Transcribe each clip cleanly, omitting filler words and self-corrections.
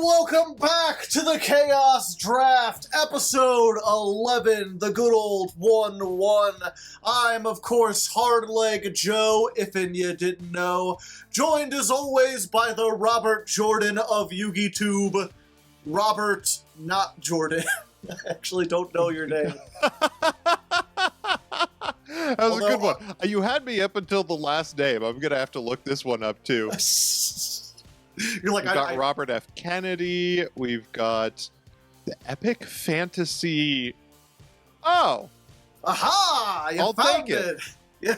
welcome back to the Chaos Draft, episode 11, the good old 1-1. I'm, of course, Hardleg Joe, if you didn't know, joined as always by the Robert Jordan of YugiTube. Robert, not Jordan. I actually don't know your name. That was a good one. You had me up until the last name. I'm going to have to look this one up, too. You're like, We've got Robert F. Kennedy. We've got the Epic Fantasy. Oh. Aha! You found it. Yeah.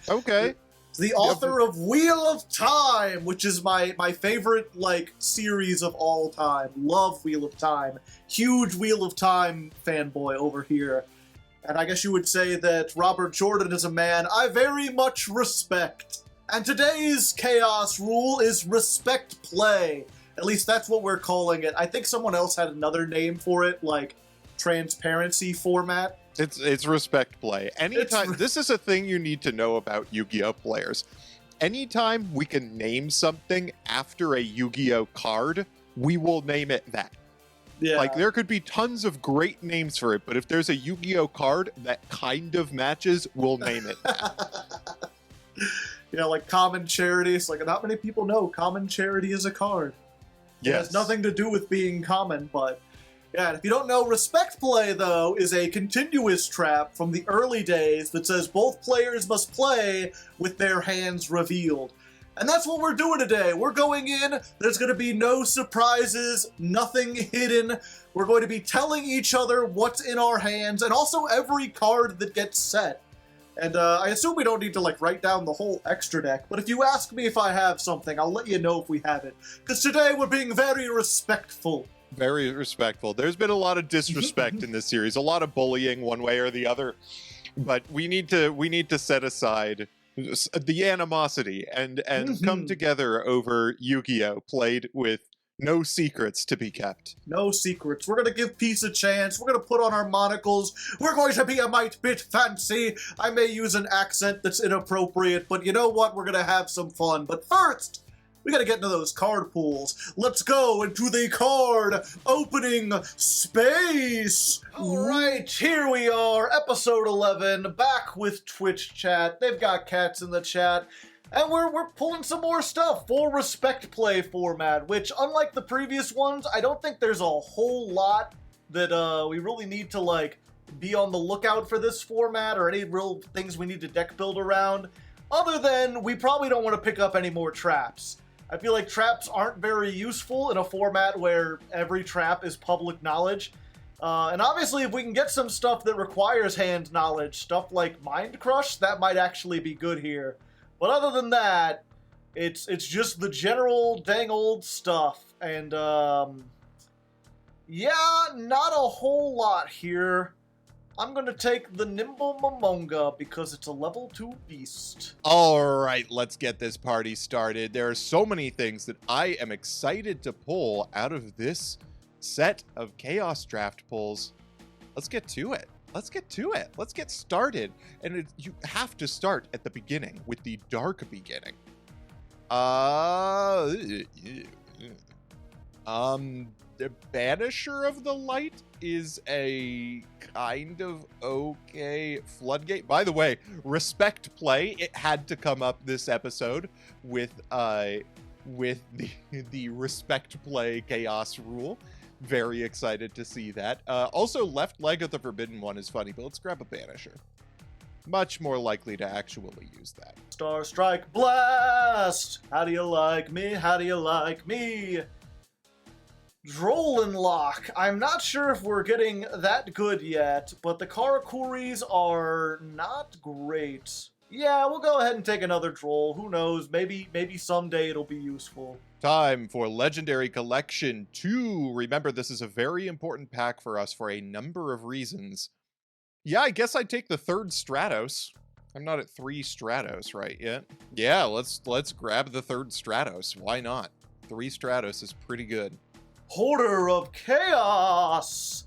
Okay. It's the author of Wheel of Time, which is my favorite, series of all time. Love Wheel of Time. Huge Wheel of Time fanboy over here. And I guess you would say that Robert Jordan is a man I very much respect. And today's Chaos rule is Respect Play. At least that's what we're calling it. I think someone else had another name for it, like Transparency Format. It's Respect Play. Anytime, this is a thing you need to know about Yu-Gi-Oh! Players. Anytime we can name something after a Yu-Gi-Oh! Card, we will name it that. Yeah. Like, there could be tons of great names for it, but if there's a Yu-Gi-Oh! Card that kind of matches, we'll name it that. You know, like Common Charity. It's like, not many people know Common Charity is a card. Yes. It has nothing to do with being common, but... Yeah, and if you don't know, Respect Play, though, is a continuous trap from the early days that says both players must play with their hands revealed. And that's what we're doing today. We're going in, there's going to be no surprises, nothing hidden. We're going to be telling each other what's in our hands, and also every card that gets set. And I assume we don't need to, write down the whole extra deck, but if you ask me if I have something, I'll let you know if we have it. Because today we're being very respectful. Very respectful. There's been a lot of disrespect in this series, a lot of bullying one way or the other, but we need to set aside the animosity and come together over Yu-Gi-Oh! Played with no secrets to be kept. No secrets. We're going to give peace a chance. We're going to put on our monocles. We're going to be a mite bit fancy. I may use an accent that's inappropriate, but you know what? We're going to have some fun. But first, we got to get into those card pools. Let's go into the card opening space. All right, here we are, episode 11, back with Twitch chat. They've got cats in the chat. And we're pulling some more stuff for Respect Play format, which, unlike the previous ones, I don't think there's a whole lot that we really need to, be on the lookout for this format, or any real things we need to deck build around, other than we probably don't want to pick up any more traps. I feel like traps aren't very useful in a format where every trap is public knowledge. And obviously, if we can get some stuff that requires hand knowledge, stuff like Mind Crush, that might actually be good here. But other than that, it's just the general dang old stuff. And, yeah, not a whole lot here. I'm going to take the Nimble Momonga because it's a level 2 beast. All right, let's get this party started. There are so many things that I am excited to pull out of this set of Chaos Draft pulls. Let's get to it. Let's get to it. Let's get started. And you have to start at the beginning with the dark beginning. The Banisher of the Light is a kind of okay floodgate. By the way, Respect Play, it had to come up this episode with the Respect Play Chaos rule. Very excited to see that. Also, Left Leg of the Forbidden One is funny, but let's grab a Banisher. Much more likely to actually use that. Star Strike Blast! How do you like me? How do you like me? Droll Lock. I'm not sure if we're getting that good yet, but the Karakuris are not great. Yeah, we'll go ahead and take another Droll. Who knows? Maybe someday it'll be useful. Time for Legendary Collection 2. Remember, this is a very important pack for us for a number of reasons. Yeah, I guess I'd take the third Stratos. I'm not at 3 Stratos right yet. Yeah, let's grab the third Stratos. Why not? 3 Stratos is pretty good. Hoarder of Chaos!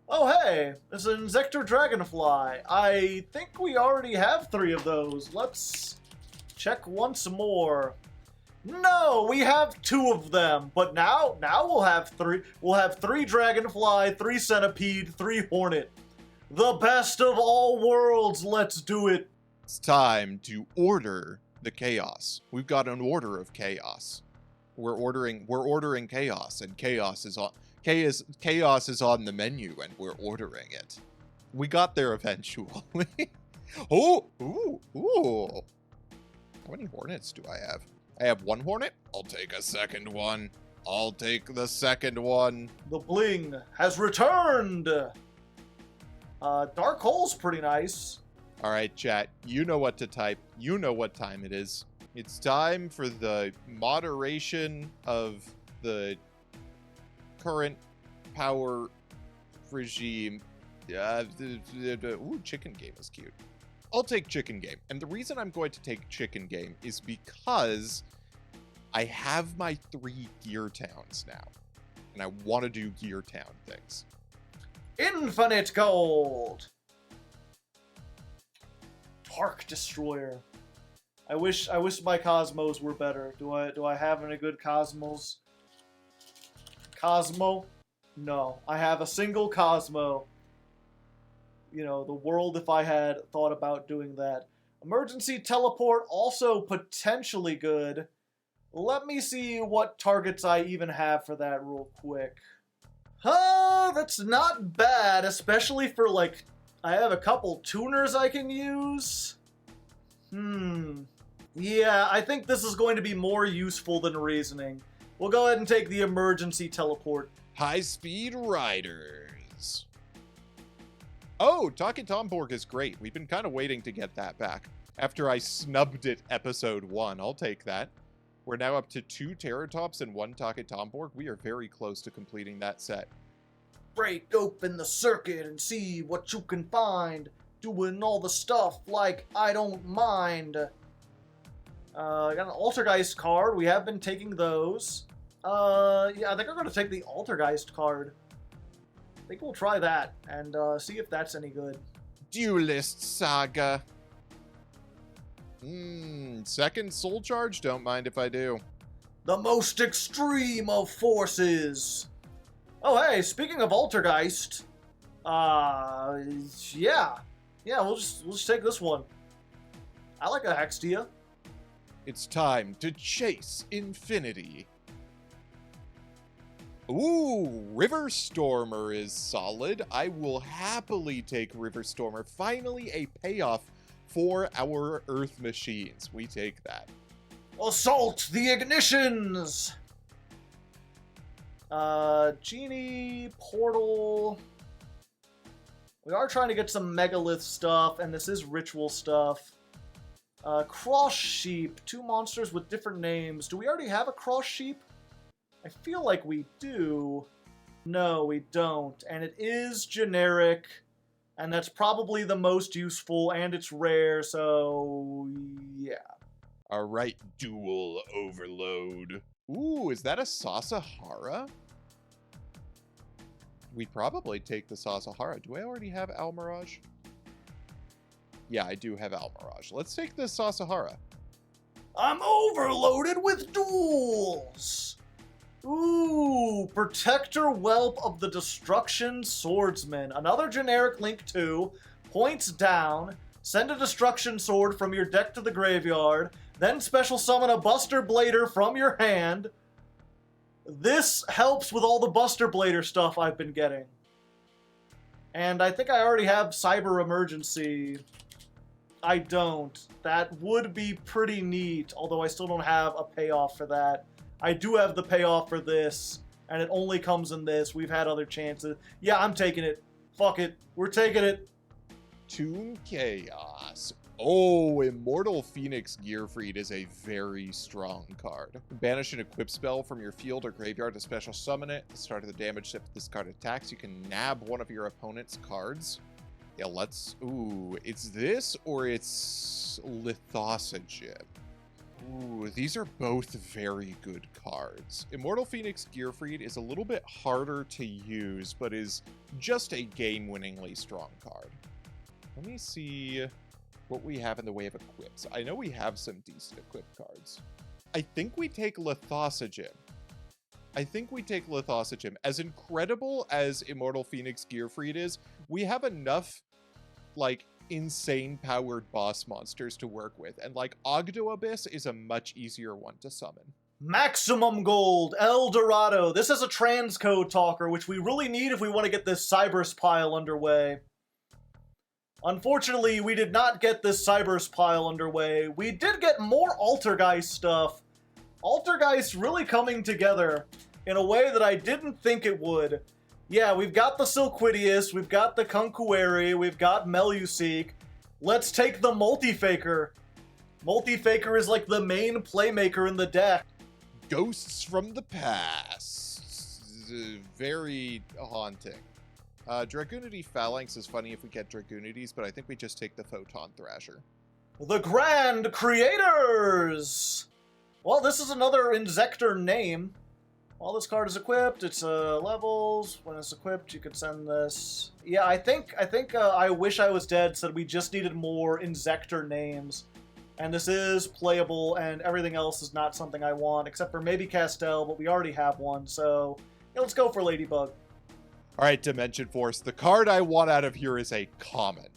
Oh hey, it's an Inzektor Dragonfly. I think we already have 3 of those. Let's check once more. No, we have 2 of them, but now we'll have 3. We'll have 3 Dragonfly, 3 Centipede, 3 Hornet. The best of all worlds, let's do it. It's time to order the chaos. We've got an order of chaos. We're ordering chaos, and chaos is on the menu, and we're ordering it. We got there eventually. Ooh. How many Hornets do I have? I have 1 Hornet. I'll take a second one. I'll take the second one. The bling has returned. Dark Hole's pretty nice. All right, chat. You know what to type. You know what time it is. It's time for the moderation of the current power regime. Ooh, chicken game is cute. I'll take chicken game. And the reason I'm going to take chicken game is because I have my 3 gear towns now. And I want to do gear town things. Infinite gold. Dark Destroyer. I wish my Cosmos were better. Do I have any good Cosmos? Cosmo? No. I have a single Cosmo. You know, the world if I had thought about doing that. Emergency teleport, also potentially good. Let me see what targets I even have for that real quick. That's not bad, especially for, like, I have a couple tuners I can use. Yeah, I think this is going to be more useful than reasoning. We'll go ahead and take the emergency teleport. High-speed riders. Oh, Talking Tomborg is great. We've been kind of waiting to get that back. After I snubbed it episode 1, I'll take that. We're now up to 2 Terratops and 1 Talking Tomborg. We are very close to completing that set. Break open the circuit and see what you can find. Doing all the stuff like I don't mind. I got an Altergeist card. We have been taking those. Yeah, I think I'm going to take the Altergeist card. I think we'll try that and see if that's any good. Duelist Saga. Second Soul Charge? Don't mind if I do. The most extreme of forces. Oh, hey, speaking of Altergeist, yeah, we'll just take this one. I like a Hextia. It's time to chase infinity. Ooh, River Stormer is solid. I will happily take River Stormer. Finally, a payoff for our Earth machines. We take that. Assault the ignitions! Genie, Portal. We are trying to get some Megalith stuff, and this is Ritual stuff. Cross Sheep. 2 monsters with different names. Do we already have a Cross Sheep? I feel like we do. No, we don't. And it is generic. And that's probably the most useful, and it's rare, so yeah. Alright, Duel Overload. Ooh, is that a Sasahara? We probably take the Sasahara. Do I already have Almirage? Yeah, I do have Almirage. Let's take the Sasahara. I'm overloaded with duels! Ooh, Protector Whelp of the Destruction Swordsman. Another generic Link 2. Points down. Send a Destruction Sword from your deck to the graveyard. Then special summon a Buster Blader from your hand. This helps with all the Buster Blader stuff I've been getting. And I think I already have Cyber Emergency. I don't. That would be pretty neat, although I still don't have a payoff for that. I do have the payoff for this, and it only comes in this. We've had other chances. Yeah, I'm taking it. Fuck it. We're taking it. Toon Chaos. Oh, Immortal Phoenix Gearfried is a very strong card. Banish an equip spell from your field or graveyard to special summon it. At the start of the damage step, this card attacks. You can nab one of your opponent's cards. Yeah, let's... Ooh, it's this or it's Lithosogen. Ooh, these are both very good cards. Immortal Phoenix Gearfried is a little bit harder to use, but is just a game-winningly strong card. Let me see what we have in the way of equips. I know we have some decent equip cards. I think we take Lithosogen. As incredible as Immortal Phoenix Gearfried is, we have enough, like, insane powered boss monsters to work with. And, like, Ogdo Abyss is a much easier one to summon. Maximum Gold, El Dorado. This is a transcode talker, which we really need if we want to get this Cybers pile underway. Unfortunately, we did not get this Cybers pile underway. We did get more Altergeist stuff. Altergeist really coming together in a way that I didn't think it would. Yeah, we've got the Silquidius, we've got the Kunkueri, we've got Meluseek. Let's take the Multifaker. Multifaker is like the main playmaker in the deck. Ghosts from the past. Very haunting. Dragoonity Phalanx is funny if we get Dragoonities, but I think we just take the Photon Thrasher. The Grand Creators! Well, this is another Insector name. While this card is equipped, it's levels. When it's equipped, you can send this. Yeah, I think I Wish I Was Dead said we just needed more Insector names. And this is playable, and everything else is not something I want, except for maybe Castell, but we already have one, so yeah, let's go for Ladybug. Alright, Dimension Force, the card I want out of here is a common.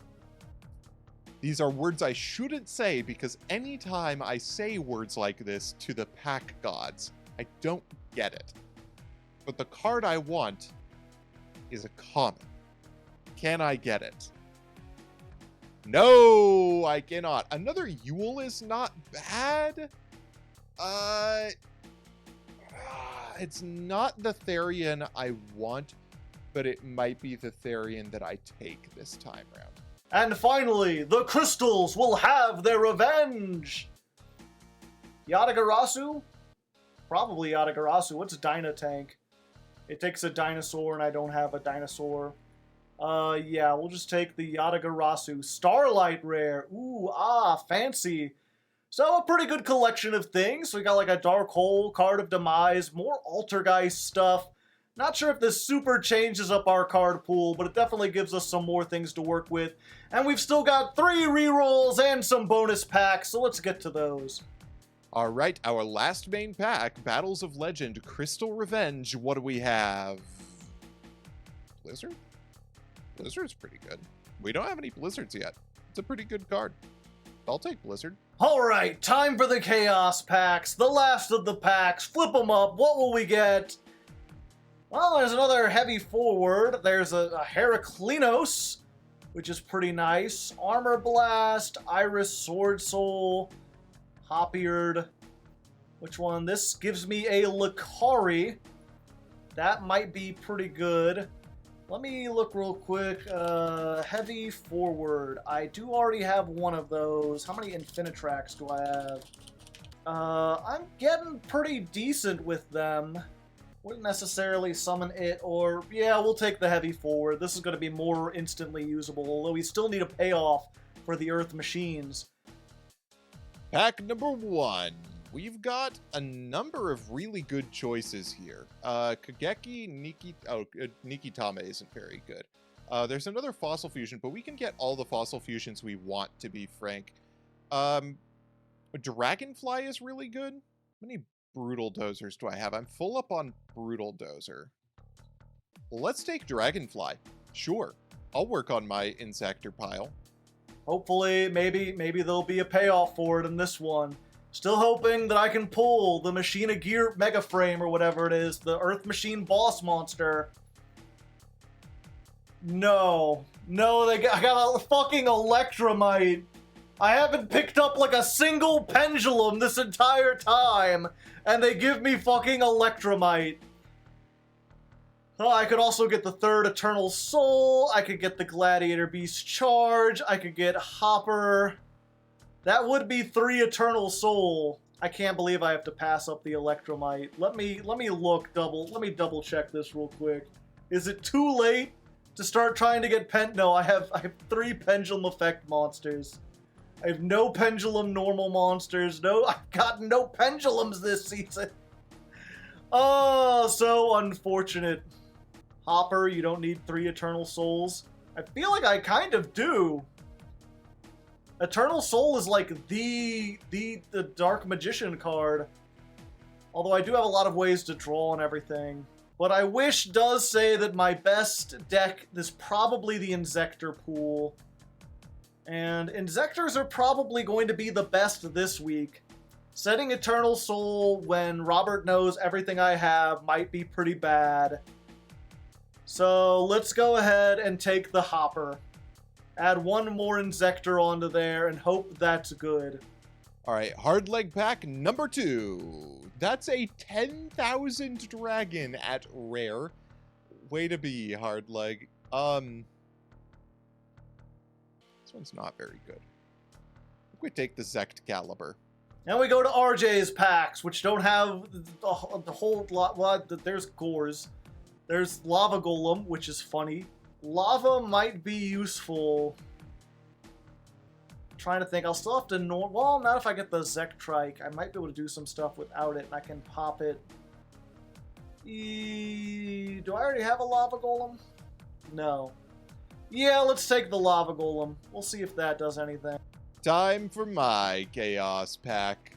These are words I shouldn't say, because anytime I say words like this to the pack gods, I don't get it. But the card I want is a common. Can I get it? No, I cannot. Another Yule is not bad. It's not the Therian I want, but it might be the Therian that I take this time round. And finally, the crystals will have their revenge! Yatagarasu? Probably Yatagarasu. What's a Dynatank? It takes a dinosaur and I don't have a dinosaur. Yeah, we'll just take the Yatagarasu. Starlight Rare. Ooh, fancy. So, a pretty good collection of things. We got like a Dark Hole, Card of Demise, more Altergeist stuff. Not sure if this super changes up our card pool, but it definitely gives us some more things to work with. And we've still got 3 rerolls and some bonus packs, so let's get to those. Alright, our last main pack, Battles of Legend, Crystal Revenge. What do we have? Blizzard? Blizzard's pretty good. We don't have any Blizzards yet. It's a pretty good card. I'll take Blizzard. Alright, time for the Chaos packs. The last of the packs. Flip them up. What will we get? Well, there's another heavy forward. There's a Heraclinos, which is pretty nice. Armor Blast, Iris Sword Soul, Hop-Eared. Which one? This gives me a Lucari. That might be pretty good. Let me look real quick. Heavy forward. I do already have one of those. How many Infinitracks do I have? I'm getting pretty decent with them. Wouldn't necessarily summon it, or yeah, we'll take the heavy forward. This is going to be more instantly usable, although we still need a payoff for the Earth Machines. Pack number 1. We've got a number of really good choices here. Kageki, Nikitama isn't very good. There's another Fossil Fusion, but we can get all the Fossil Fusions we want, to be frank. Dragonfly is really good. How many Brutal Dozers do I have? I'm full up on Brutal Dozer. Let's take Dragonfly. Sure. I'll work on my Insector pile. Hopefully, maybe there'll be a payoff for it in this one. Still hoping that I can pull the Machina Gear Mega Frame or whatever it is, the Earth Machine boss monster. No. No, I got a fucking Electromite. I haven't picked up like a single pendulum this entire time, and they give me fucking Electromite. Oh, I could also get the 3rd Eternal Soul, I could get the Gladiator Beast Charge, I could get Hopper. That would be 3 Eternal Soul. I can't believe I have to pass up the Electromite. Let me double check this real quick. Is it too late to start trying to get No, I have 3 Pendulum Effect monsters. I have no Pendulum normal monsters. I've got no Pendulums this season. Oh, so unfortunate. Hopper, you don't need 3 Eternal Souls. I feel like I kind of do. Eternal Soul is like the Dark Magician card. Although I do have a lot of ways to draw and everything. But I wish does say that my best deck is probably the Inzektor pool. And Inzektors are probably going to be the best this week. Setting Eternal Soul when Robert knows everything I have might be pretty bad. So let's go ahead and take the Hopper. Add one more Inzektor onto there and hope that's good. All right, Hardleg pack number 2. That's a 10,000 dragon at rare. Way to be, Hardleg. This one's not very good. I think we take the Zect Caliber. Now we go to RJ's packs, which don't have the whole lot. Well, there's Gores. There's Lava Golem, which is funny. Lava might be useful. I'm trying to think. I'll still have to well, not if I get the Zek Trike. I might be able to do some stuff without it, and I can pop it. Do I already have a Lava Golem? No. Yeah, let's take the Lava Golem. We'll see if that does anything. Time for my Chaos pack.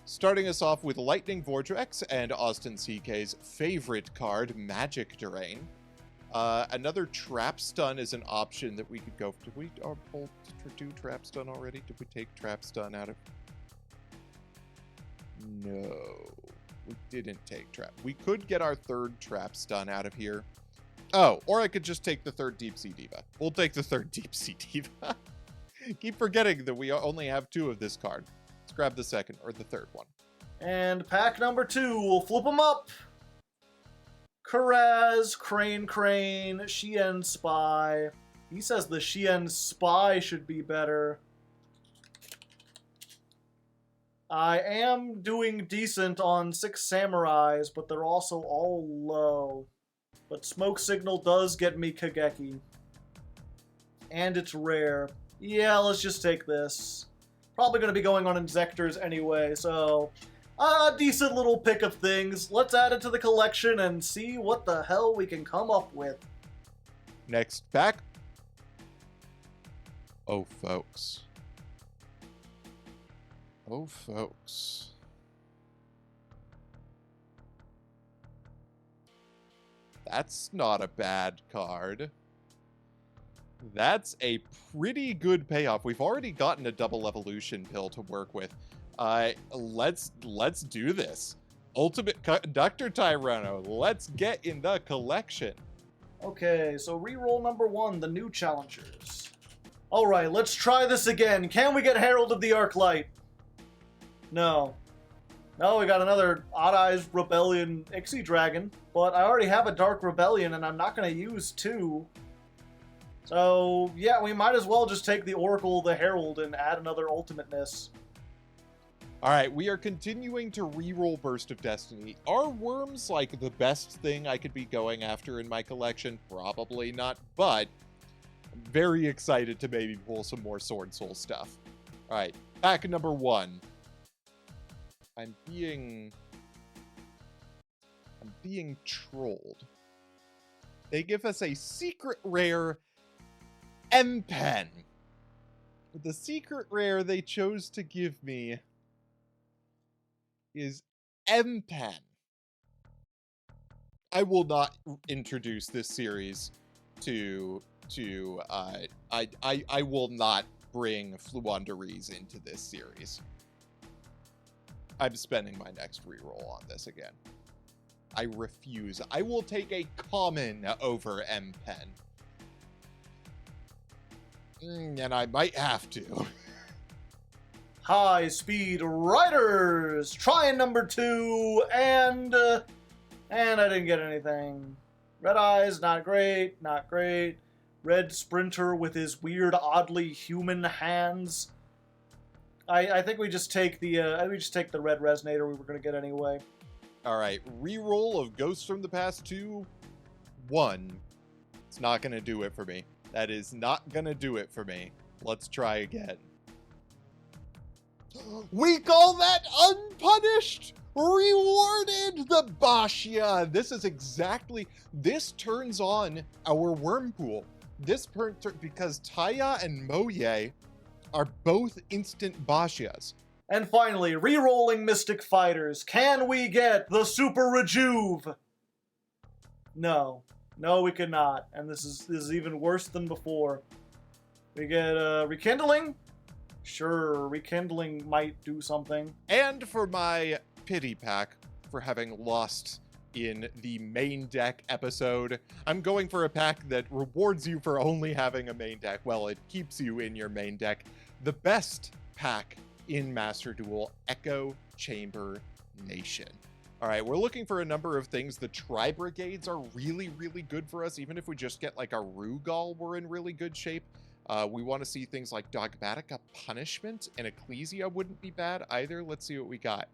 Starting us off with Lightning Vortex and Austin CK's favorite card, Magic Drain. Another Trap Stun is an option that we could go for. Did we do Trap Stun already? Did we take Trap Stun out of... No. We didn't take Trap. We could get our third Trap Stun out of here. Oh, or I could just take the third Deep Sea Diva. We'll take the third Deep Sea Diva. Keep forgetting that we only have 2 of this card. Let's grab the second or the third one. And pack number 2, we'll flip them up. Karaz, Crane, Shien Spy. He says the Shien Spy should be better. I am doing decent on 6 Samurais, but they're also all low. But Smoke Signal does get me Kageki. And it's rare. Yeah, let's just take this. Probably going to be going on Inzektors anyway, so... a decent little pick of things. Let's add it to the collection and see what the hell we can come up with. Next pack. Oh, folks. Oh, folks. That's not a bad card. That's a pretty good payoff. We've already gotten a double evolution pill to work with. Let's do this. Ultimate Conductor Tyranno. Let's get in the collection. Okay, so reroll number 1, the new challengers. Alright, let's try this again. Can we get Herald of the Arclight? No. No, we got another Odd Eyes Rebellion Ixie Dragon, but I already have a Dark Rebellion and I'm not going to use 2. So, yeah, we might as well just take the Oracle, the Herald, and add another Ultimateness. Alright, we are continuing to reroll Burst of Destiny. Are worms, like, the best thing I could be going after in my collection? Probably not, but I'm very excited to maybe pull some more Sword Soul stuff. Alright, pack number 1. I'm being trolled. They give us a secret rare M-Pen. The secret rare they chose to give me is M-Pen. I will not introduce this series to I will not bring Fluanderies into this series. I'm spending my next reroll on this again. I refuse. I will take a common over M-Pen. And I might have to. High Speed Riders! Trying number 2, and I didn't get anything. Red Eyes, not great, not great. Red Sprinter with his weird, oddly human hands. I think we just take the Red Resonator we were gonna get anyway. Alright, reroll of Ghosts from the Past 2, 1. It's not gonna do it for me. That is not gonna do it for me. Let's try again. We call that unpunished! Rewarded the Bashia! This turns on our worm pool. Because Taya and Moye are both instant Bashias. And finally, re-rolling Mystic Fighters. Can we get the Super Rejuve? No. No, we cannot. And this is even worse than before. We get Rekindling? Sure, Rekindling might do something. And for my pity pack for having lost in the main deck episode, I'm going for a pack that rewards you for only having a main deck. Well, it keeps you in your main deck. The best pack in Master Duel, Echo Chamber Nation. All right, we're looking for a number of things. The Tri-Brigades are really, really good for us. Even if we just get like a Rugal, we're in really good shape. We want to see things like Dogmatica Punishment and Ecclesia wouldn't be bad either. Let's see what we got.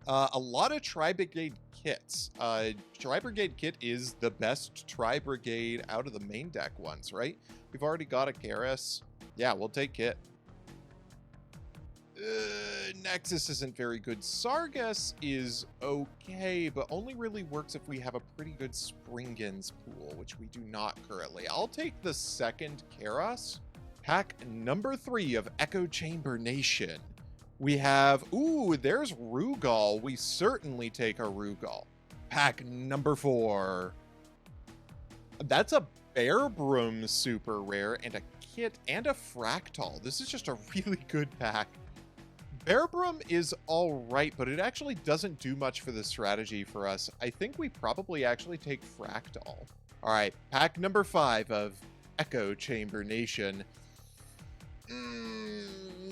A lot of Tri-Brigade kits. Tri-Brigade kit is the best Tri-Brigade out of the main deck ones, right? We've already got a Karis. Yeah, we'll take kit. Nexus isn't very good. Sargas is okay, but only really works if we have a pretty good Springans pool, which we do not currently. I'll take the second Karos. Pack number 3 of Echo Chamber Nation. We have, ooh, there's Rugal. We certainly take a Rugal. Pack number 4. That's a Bearbroom super rare and a kit and a Fractal. This is just a really good pack. Bearbroom is all right, but it actually doesn't do much for the strategy for us. I think we probably actually take Fractal. All right, pack number 5 of Echo Chamber Nation.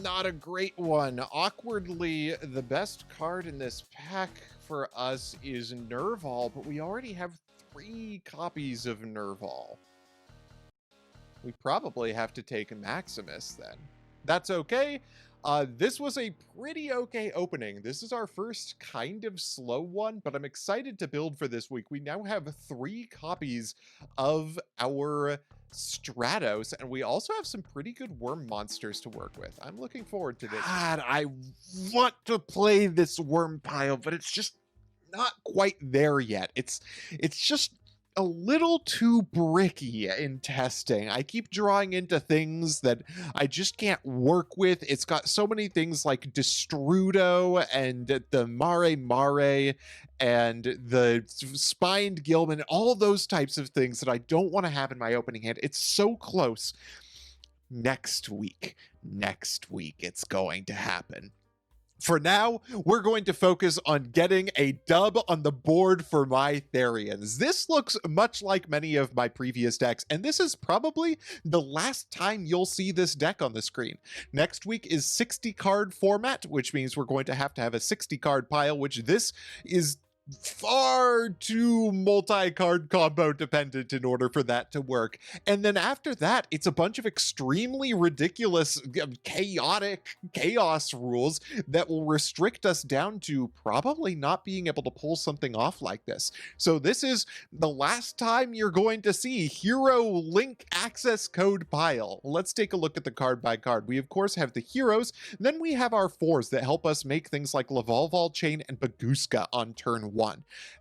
Not a great one. Awkwardly, the best card in this pack for us is Nerval, but we already have 3 copies of Nerval. We probably have to take Maximus then. That's okay. This was a pretty okay opening. This is our first kind of slow one, but I'm excited to build for this week. We now have 3 copies of our Stratos, and we also have some pretty good worm monsters to work with. I'm looking forward to this. God, I want to play this worm pile, but it's just not quite there yet. It's just a little too bricky in testing. I keep drawing into things that I just can't work with. It's got so many things like Destrudo and the Mare Mare and the Spined Gilman, all those types of things that I don't want to have in my opening hand. It's so close. Next week it's going to happen. For now, we're going to focus on getting a dub on the board for my Therians. This looks much like many of my previous decks, and this is probably the last time you'll see this deck on the screen. Next week is 60 card format, which means we're going to have a 60 card pile, which this is far too multi-card combo dependent in order for that to work. And then after that, it's a bunch of extremely ridiculous, chaotic chaos rules that will restrict us down to probably not being able to pull something off like this. So this is the last time you're going to see Hero Link Access Code pile. Let's take a look at the card by card. We of course have the heroes, then we have our 4s that help us make things like Lavalval Chain and Baguska on turn 1.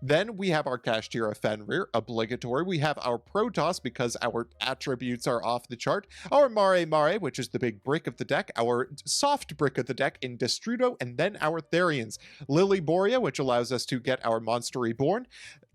Then we have our Kashtira Fenrir, obligatory. We have our Protoss because our attributes are off the chart. Our Mare Mare, which is the big brick of the deck. Our soft brick of the deck in Destrudo. And then our Therians. Lily Borea, which allows us to get our Monster Reborn.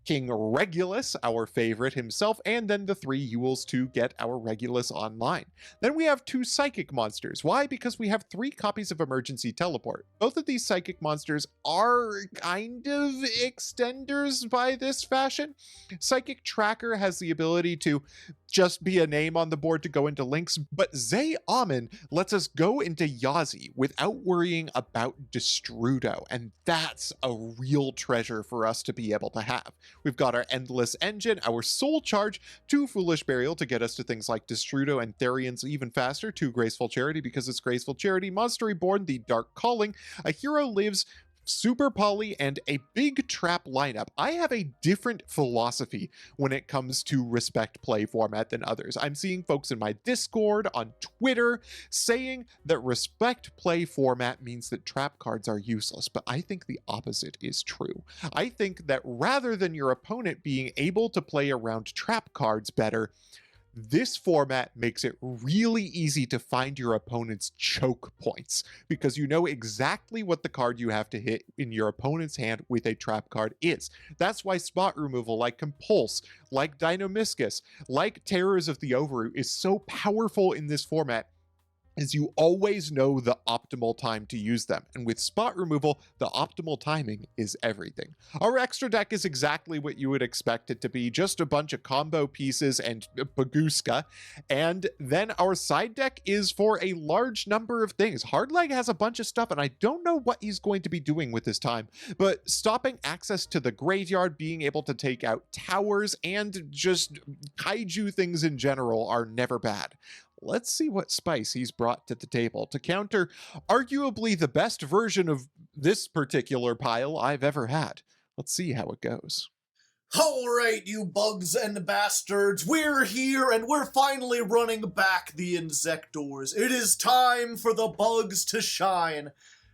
King Regulus, our favorite himself, and then the 3 Jules to get our Regulus online. Then we have 2 Psychic monsters. Why? Because we have 3 copies of Emergency Teleport. Both of these Psychic monsters are kind of extenders by this fashion. Psychic Tracker has the ability to just be a name on the board to go into links, but Zay Amen lets us go into Yazi without worrying about Destrudo, and that's a real treasure for us to be able to have. We've got our Endless Engine, our Soul Charge, 2 Foolish Burial to get us to things like Destrudo and Therians even faster, 2 Graceful Charity because it's Graceful Charity, Monster Reborn, the Dark Calling, A Hero Lives, Super Poly, and a big trap lineup. I have a different philosophy when it comes to respect play format than others. I'm seeing folks in my Discord, on Twitter, saying that respect play format means that trap cards are useless, but I think the opposite is true. I think that rather than your opponent being able to play around trap cards better, This format makes it really easy to find your opponent's choke points because you know exactly what the card you have to hit in your opponent's hand with a trap card is. That's why spot removal like Compulse, like Deinamiscus, like Terrors of the Overroot is so powerful in this format, is you always know the optimal time to use them. And with spot removal, the optimal timing is everything. Our extra deck is exactly what you would expect it to be, just a bunch of combo pieces and Baguska. And then our side deck is for a large number of things. Hardleg has a bunch of stuff, and I don't know what he's going to be doing with his time, but stopping access to the graveyard, being able to take out towers, and just kaiju things in general are never bad. Let's see what spice he's brought to the table to counter arguably the best version of this particular pile I've ever had. Let's see how it goes. Alright, you bugs and bastards, we're here and we're finally running back the Insectors. It is time for the bugs to shine,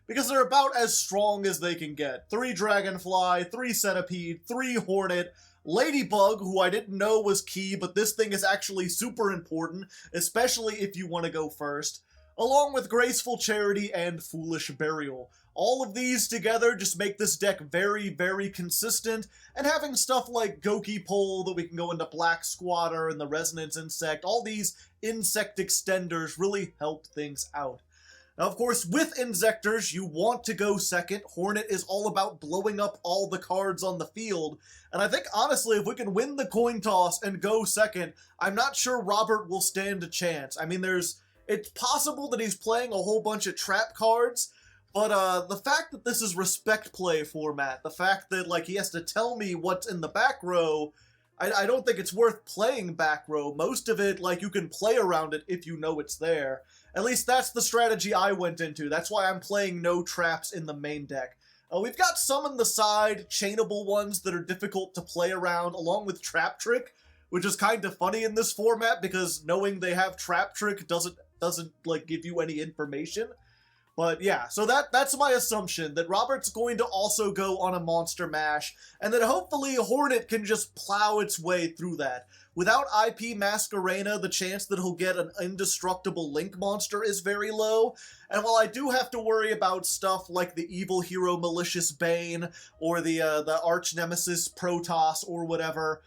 because they're about as strong as they can get. 3 Dragonfly, 3 Centipede, 3 Hornet, Ladybug, who I didn't know was key, but this thing is actually super important, especially if you want to go first, along with Graceful Charity and Foolish Burial. All of these together just make this deck very, very consistent, and having stuff like Goki Pole that we can go into Black Squatter and the Resonance Insect, all these insect extenders really help things out. Now, of course, with Insectors, you want to go second. Hornet is all about blowing up all the cards on the field, and I think, honestly, if we can win the coin toss and go second, I'm not sure Robert will stand a chance. I mean, it's possible that he's playing a whole bunch of trap cards, but the fact that this is respect play format, the fact that, like, he has to tell me what's in the back row, I don't think it's worth playing back row. Most of it, like, you can play around it if you know it's there. At least that's the strategy I went into. That's why I'm playing no traps in the main deck. We've got some on the side, chainable ones that are difficult to play around, along with Trap Trick, which is kind of funny in this format because knowing they have Trap Trick doesn't like give you any information. But yeah, so that's my assumption, that Robert's going to also go on a Monster Mash, and that hopefully Hornet can just plow its way through that. Without IP Masquerena, the chance that he'll get an indestructible Link monster is very low, and while I do have to worry about stuff like the Evil Hero Malicious Bane, or the Arch Nemesis Protoss, or whatever,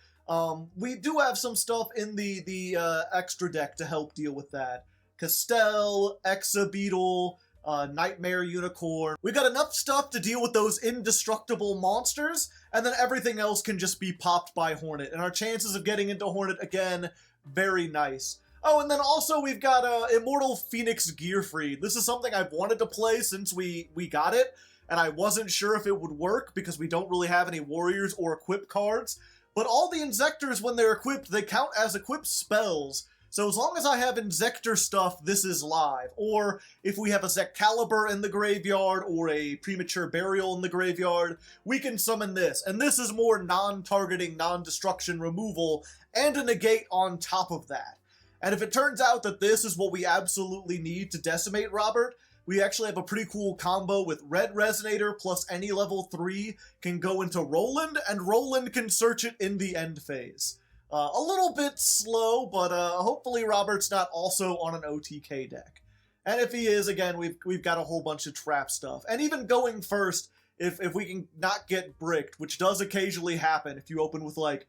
we do have some stuff in the extra deck to help deal with that. Castell, Exabeetle, Nightmare Unicorn. We've got enough stuff to deal with those indestructible monsters, and then everything else can just be popped by Hornet, and our chances of getting into Hornet again, very nice. Oh, and then also we've got Immortal Phoenix Gearfried. This is something I've wanted to play since we got it, and I wasn't sure if it would work because we don't really have any warriors or equip cards, but all the Insectors, when they're equipped, they count as equipped spells. So as long as I have Insector stuff, this is live. Or if we have a Zecalibur in the graveyard or a Premature Burial in the graveyard, we can summon this. And this is more non-targeting, non-destruction removal, and a negate on top of that. And if it turns out that this is what we absolutely need to decimate Robert, we actually have a pretty cool combo with Red Resonator plus any level 3 can go into Roland, and Roland can search it in the end phase. A little bit slow, but hopefully Robert's not also on an OTK deck. And if he is, again, we've got a whole bunch of trap stuff. And even going first, if we can not get bricked, which does occasionally happen if you open with, like,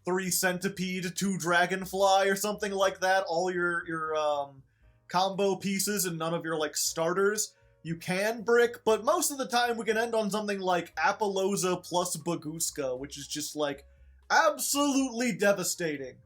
3 Centipede, 2 Dragonfly, or something like that, all your combo pieces and none of your, like, starters, you can brick, but most of the time we can end on something like Apollousa plus Baguska, which is just, like, absolutely devastating.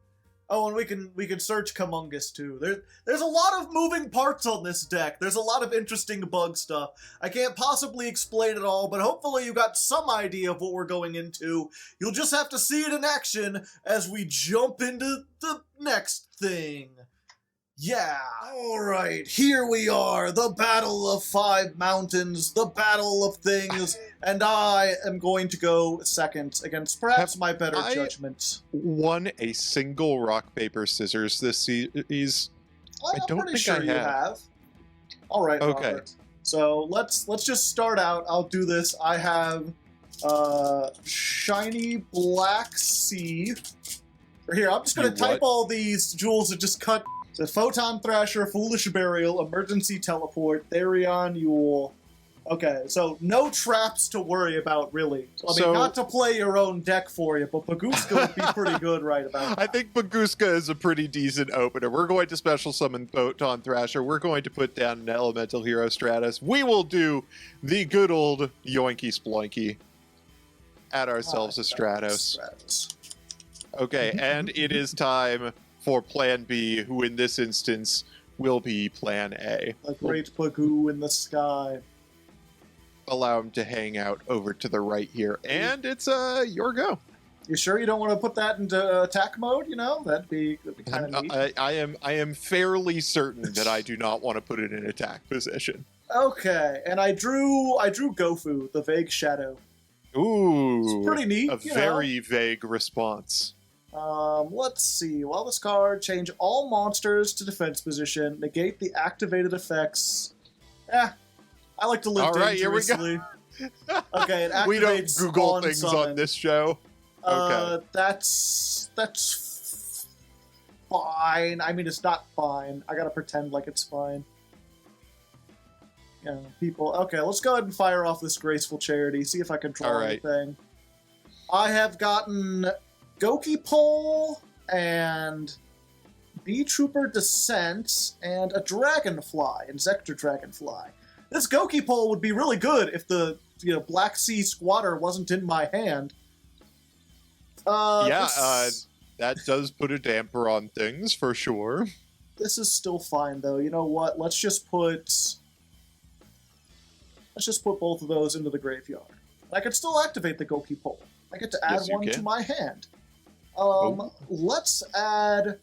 Oh, and we can search Kamungus too. There's a lot of moving parts on this deck. There's a lot of interesting bug stuff. I can't possibly explain it all, but hopefully you got some idea of what we're going into. You'll just have to see it in action as we jump into the next thing. Yeah, alright, here we are, the Battle of 5 Mountains, the Battle of Things, and I am going to go second against perhaps my better judgment. Won a single rock, paper, scissors this series? I'm pretty sure you have. Alright, okay. Robert. So let's just start out. I'll do this. I have Shiny Black Sea. Here, I'm just gonna You type what? all these, Jules, and just cut. So Photon Thrasher, Foolish Burial, Emergency Teleport, Therion, Yule. Okay, so no traps to worry about, really. I mean, not to play your own deck for you, but Baguska would be pretty good right about now. I think Baguska is a pretty decent opener. We're going to special summon Photon Thrasher. We're going to put down an Elemental Hero Stratus. We will do the good old Yoinky Sploinky. Add ourselves a Stratos. Okay, and it is time for Plan B, who in this instance will be Plan A. A great Bagoo in the sky. Allow him to hang out over to the right here, and it's your go. You sure you don't want to put that into attack mode? You know, that'd be kind of neat. I am fairly certain that I do not want to put it in attack position. Okay, and I drew Gofu, the Vague Shadow. Ooh, It's pretty neat. A very vague response. Let's see. While this card, change all monsters to defense position, negate the activated effects. I like to live All right, here we go. dangerously. Okay, it activates We don't Google on things summon. on this show. Okay. That's fine. I mean, it's not fine. I gotta pretend like it's fine. Yeah, people. Okay, let's go ahead and fire off this Graceful Charity. See if I can draw All right. anything. I have gotten Goki Pole and Bee Trooper Descent and a Dragonfly, Insector Dragonfly. This Goki Pole would be really good if the Black Sea Squatter wasn't in my hand. That does put a damper on things for sure. This is still fine though. You know what? Let's just put both of those into the graveyard. I can still activate the Goki Pole. I get to add Yes, you one to can. my hand. Oh. Let's add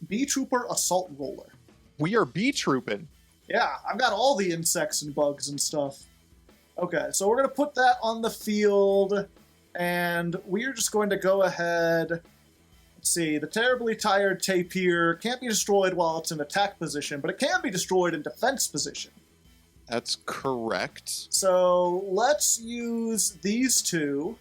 Bee Trooper Assault Roller. We are bee trooping. Yeah, I've got all the insects and bugs and stuff. Okay, so we're going to put that on the field, and we're just going to go ahead. Let's see, the Terribly Tired Tapir can't be destroyed while it's in attack position, but it can be destroyed in defense position. That's correct. So let's use these two.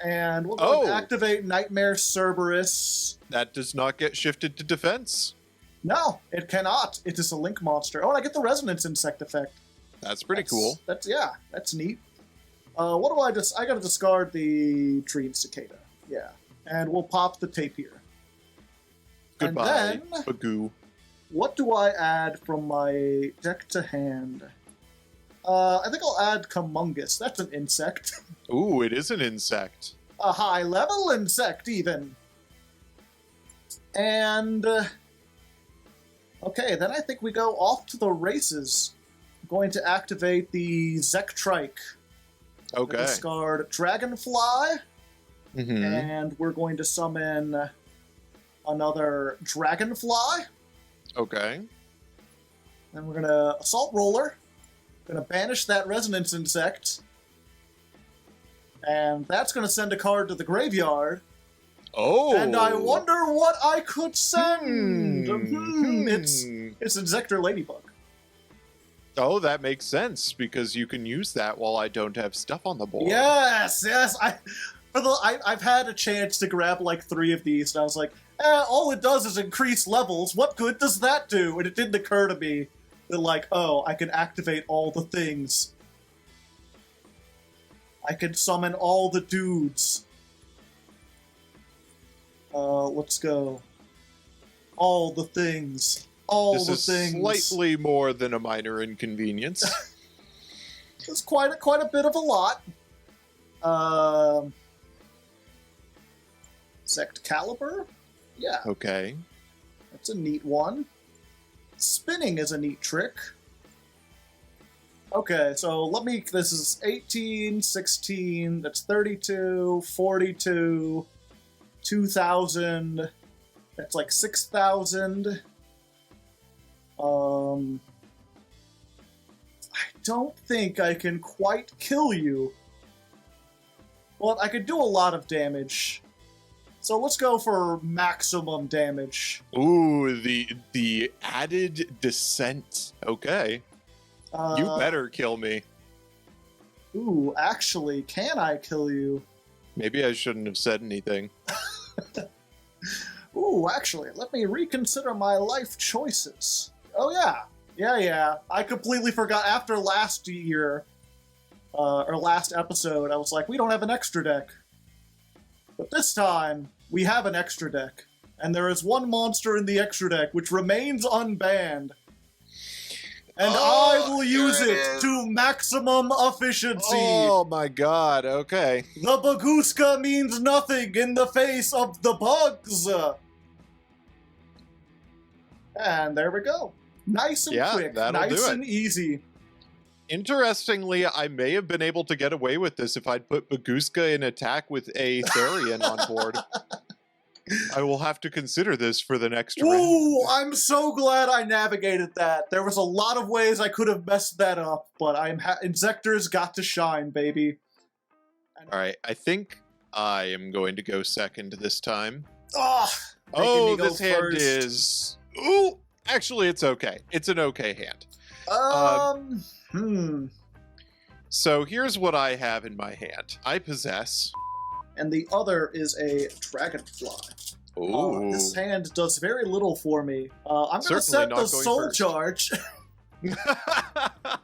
And we'll go and activate Nightmare Cerberus. That does not get shifted to defense. No, it cannot. It is a link monster. Oh, and I get the Resonance Insect effect. That's pretty cool. That's neat. What do I I gotta discard the Tree Cicada. Yeah. And we'll pop the Tapir. Goodbye, and then, Bagoo. what do I add from my deck to hand? I think I'll add Cumungus. That's an insect. Ooh, it is an insect. A high-level insect, even. And... okay, then I think we go off to the races. I'm going to activate the Zektrike. Okay. Discard Dragonfly. Mm-hmm. And we're going to summon another Dragonfly. Okay. And we're going to Assault Roller. Going to banish that Resonance Insect. And that's going to send a card to the graveyard. Oh. And I wonder what I could send. It's Insector Ladybug. Oh, that makes sense, because you can use that while I don't have stuff on the board. Yes. I've had a chance to grab like 3 of these, and I was like, all it does is increase levels. What good does that do? And it didn't occur to me that, like, oh, I can activate all the things. I can summon all the dudes. Let's go. All the things. This is slightly more than a minor inconvenience. It's quite a bit of a lot. Sect Caliber? Yeah. Okay. That's a neat one. Spinning is a neat trick. Okay, so this is 18, 16, that's 32, 42, 2,000, that's like 6,000. I don't think I can quite kill you. But I could do a lot of damage. So let's go for maximum damage. Ooh, the added descent. Okay. You better kill me. Ooh, actually, can I kill you? Maybe I shouldn't have said anything. Ooh, actually, let me reconsider my life choices. Oh yeah. Yeah. I completely forgot after last year, or last episode, I was like, we don't have an extra deck. But this time, we have an extra deck. And there is one monster in the extra deck which remains unbanned. And I will use it to maximum efficiency. Oh my god, okay. The Baguska means nothing in the face of the bugs. And there we go. Nice and quick, nice and easy. Interestingly, I may have been able to get away with this if I'd put Baguska in attack with a Therian on board. I will have to consider this for the next round. Ooh, I'm so glad I navigated that. There was a lot of ways I could have messed that up, but Inzektor's got to shine, baby. Alright, I think I am going to go second this time. Oh, this hand is... Ooh, actually, it's okay. It's an okay hand. So here's what I have in my hand. I possess... And the other is a dragonfly. Ooh. This hand does very little for me. I'm going to set the soul charge.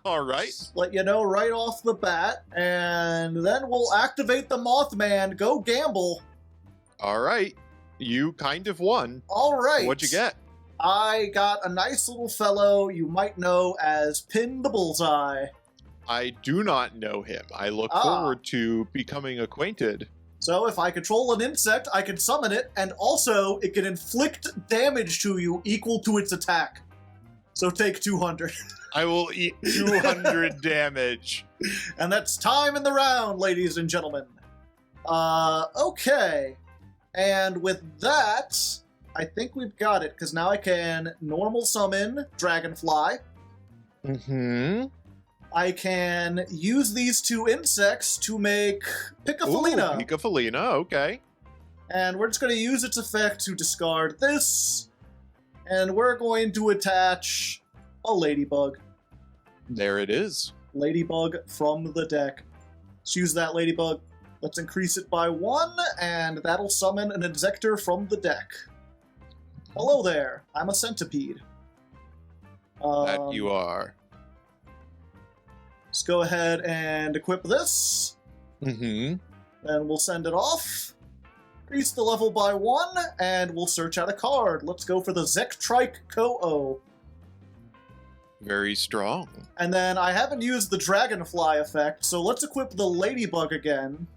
All right. Let you know right off the bat. And then we'll activate the Mothman. Go gamble. All right. You kind of won. All right. What'd you get? I got a nice little fellow you might know as Pin the Bullseye. I do not know him. I look forward to becoming acquainted. So if I control an insect, I can summon it, and also it can inflict damage to you equal to its attack. So take 200. I will eat 200 damage. And that's time in the round, ladies and gentlemen. Okay. And with that, I think we've got it, because now I can normal summon Dragonfly. Mm-hmm. I can use these two insects to make Picafolina. Ooh, Picafolina, okay. And we're just going to use its effect to discard this. And we're going to attach a Ladybug. There it is. Ladybug from the deck. Let's use that Ladybug. Let's increase it by 1, and that'll summon an Inzektor from the deck. Hello there, I'm a centipede. That you are. Let's go ahead and equip this. Mm-hmm. Then we'll send it off. Increase the level by 1, and we'll search out a card. Let's go for the Zektrike Ko-Oh. Very strong. And then I haven't used the Dragonfly effect, so let's equip the Ladybug again.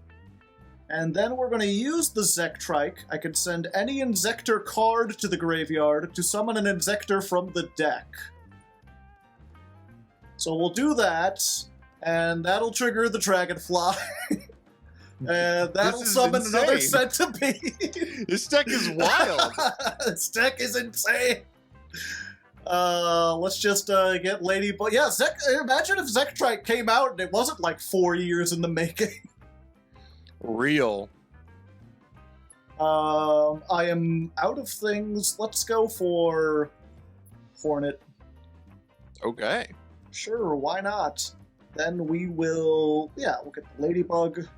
And then we're going to use the Zektrike. I can send any Inzektor card to the graveyard to summon an Inzektor from the deck. So we'll do that, and that'll trigger the Dragonfly. And that'll summon another centipede. This deck is wild. This deck is insane. Let's just get Ladybug. Yeah, imagine if Zektrike came out and it wasn't like 4 years in the making. Real. I am out of things. Let's go for Hornet. Okay. Sure, why not? Then we will, we'll get Ladybug.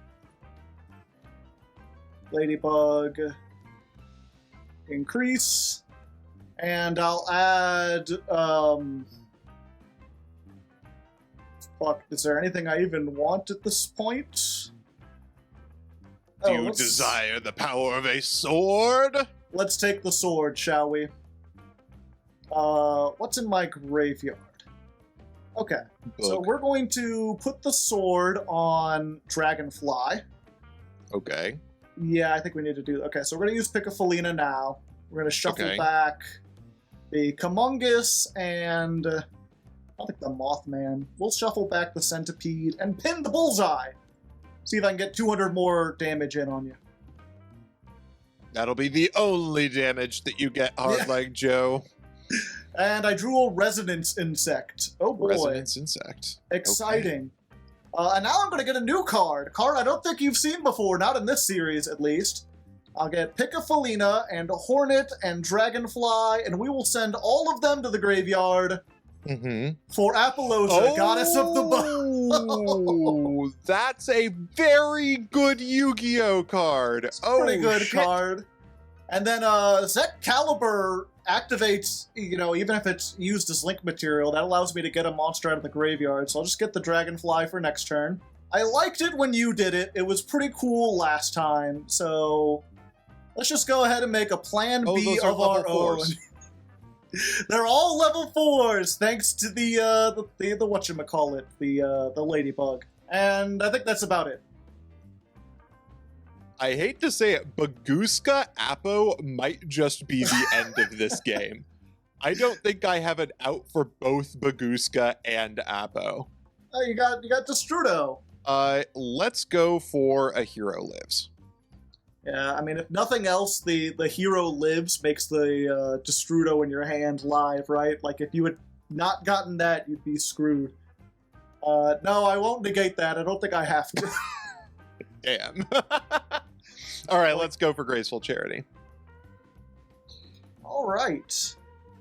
Ladybug. Increase. And I'll add, fuck, is there anything I even want at this point? Do you desire the power of a sword? Let's take the sword, shall we? What's in my graveyard? Okay, so we're going to put the sword on Dragonfly. Okay. Yeah, I think we need to do... Okay, so we're going to use Picafolina now. We're going to shuffle back the Kamungus and... I think the Mothman. We'll shuffle back the Centipede and pin the Bullseye. See if I can get 200 more damage in on you. That'll be the only damage that you get, Hardleg Joe. And I drew a Resonance Insect. Oh boy. Resonance Insect. Exciting. Okay. And now I'm going to get a new card. A card I don't think you've seen before, not in this series at least. I'll get Picafolina and Hornet and Dragonfly, and we will send all of them to the graveyard for Appaloosa, goddess of the Oh, that's a very good Yu-Gi-Oh card. It's a pretty good card. And then Zek Caliber activates, you know, even if it's used as link material, that allows me to get a monster out of the graveyard, so I'll just get the Dragonfly for next turn. I liked it when you did it. It was pretty cool last time, so let's just go ahead and make a plan B of our own. They're all level 4s, thanks to the whatchamacallit, the ladybug. And I think that's about it. I hate to say it, Baguska Appo might just be the end of this game. I don't think I have an out for both Baguska and Appo. Oh, you got Destrudo. Let's go for a Hero Lives. Yeah, I mean, if nothing else, the Hero Lives makes the Destrudo in your hand live, right? Like, if you had not gotten that, you'd be screwed. No, I won't negate that. I don't think I have to. Damn. All right, let's go for Graceful Charity. All right.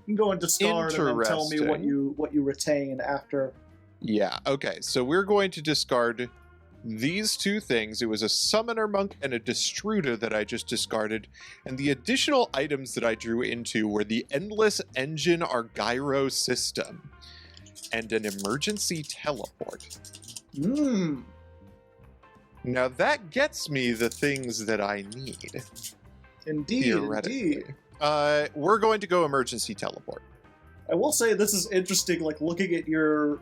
You can go and discard and then tell me what you retain after. Yeah, okay. So we're going to discard these two things. It was a Summoner Monk and a Destruda that I just discarded. And the additional items that I drew into were the Endless Engine Argyro System and an Emergency Teleport. Now that gets me the things that I need. Indeed, theoretically. We're going to go Emergency Teleport. I will say this is interesting, like, looking at your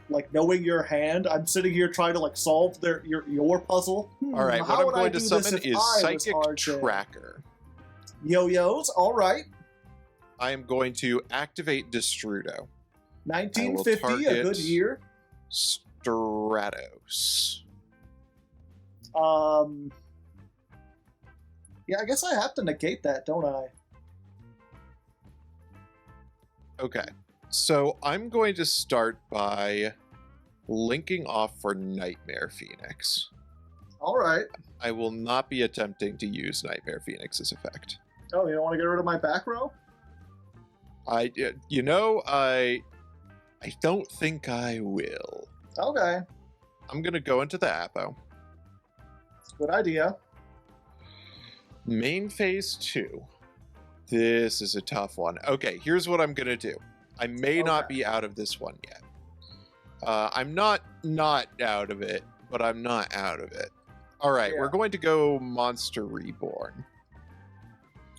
like, knowing your hand. I'm sitting here trying to, like, solve your puzzle. All right, what I'm going to summon is Psychic Tracker. Yo-yos, all right. I am going to activate Destrudo. 1950, a good year. Stratos. Yeah, I guess I have to negate that, don't I? Okay, so I'm going to start by linking off for Nightmare Phoenix. All right. I will not be attempting to use Nightmare Phoenix's effect. Oh, you don't want to get rid of my back row? I don't think I will. Okay. I'm going to go into the Appo. Good idea. Main phase 2. This is a tough one. Okay, here's what I'm going to do. I may not be out of this one yet. I'm not out of it, but I'm not out of it. All right, we're going to go Monster Reborn.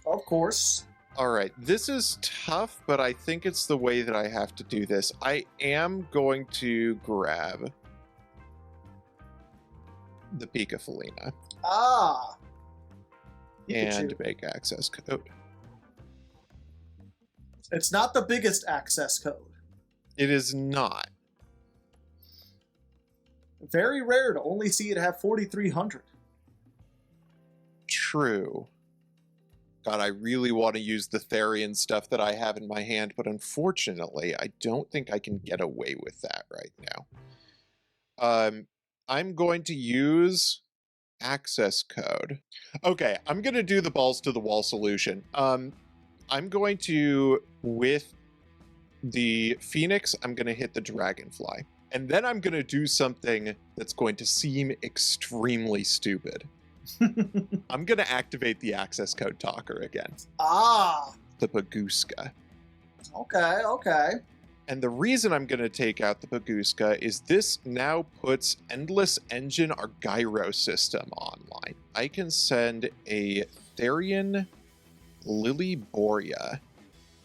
Of course. All right, this is tough, but I think it's the way that I have to do this. I am going to grab the Pika Felina. Ah! And make access code. It's not the biggest access code. It is not. Very rare to only see it have 4,300. True. God, I really want to use the Therian stuff that I have in my hand, but unfortunately, I don't think I can get away with that right now. I'm going to use access code. Okay, I'm going to do the balls to the wall solution. I'm going to, with the Phoenix, I'm going to hit the Dragonfly. And then I'm going to do something that's going to seem extremely stupid. I'm going to activate the access code talker again. Ah! The Baguska. Okay. And the reason I'm going to take out the Baguska is this now puts Endless Engine Argyro System online. I can send a Therian Lily Borea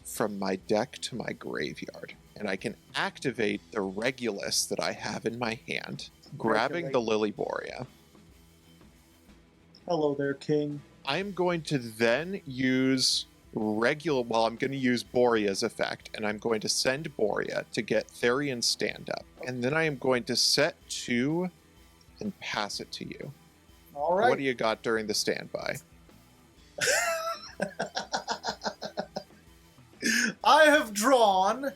from my deck to my graveyard. And I can activate the Regulus that I have in my hand, grabbing the Lily Borea. Hello there, King. I'm going to then use I'm going to use Borea's effect, and I'm going to send Borea to get Therian stand-up. And then I am going to set 2 and pass it to you. All right. What do you got during the standby? I have drawn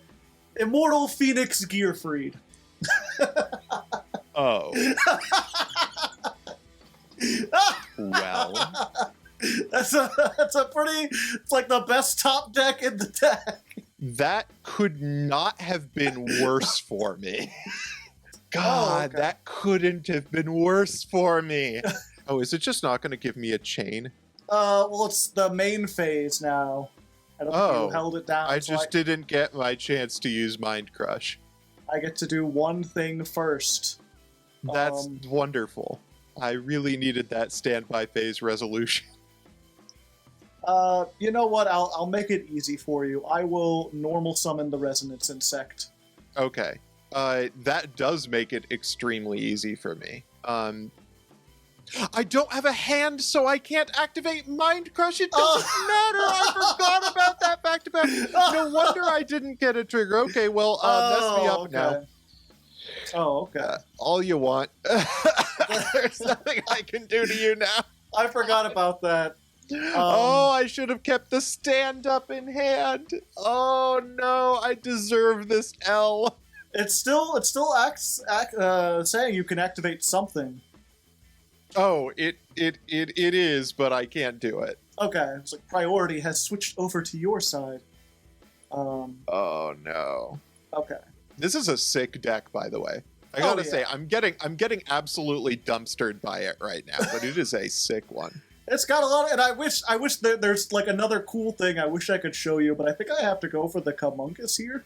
Immortal Phoenix Gearfried. Oh. Well. That's a pretty, it's like the best top deck in the deck. That could not have been worse for me. God, okay. that couldn't have been worse for me. Oh, is it just not going to give me a chain? Well, it's the main phase now. I don't think you held it down. I so just didn't get my chance to use Mind Crush. I get to do one thing first. That's wonderful. I really needed that standby phase resolution. You know what? I'll make it easy for you. I will normal summon the resonance insect. Okay. That does make it extremely easy for me. I don't have a hand, so I can't activate Mind Crush. It doesn't matter. I forgot about that back to back. No wonder I didn't get a trigger. Okay, well, mess me up now. Oh, okay. All you want. There's nothing I can do to you now. I forgot about that. I should have kept the stand up in hand. Oh no, I deserve this L. It still saying you can activate something. Oh, it is, but I can't do it. Okay, it's like priority has switched over to your side. Oh no. Okay. This is a sick deck, by the way. I gotta say, I'm getting absolutely dumpstered by it right now, but it is a sick one. It's got a lot of, and I wish that there's like another cool thing I wish I could show you, but I think I have to go for the Kamunkus here.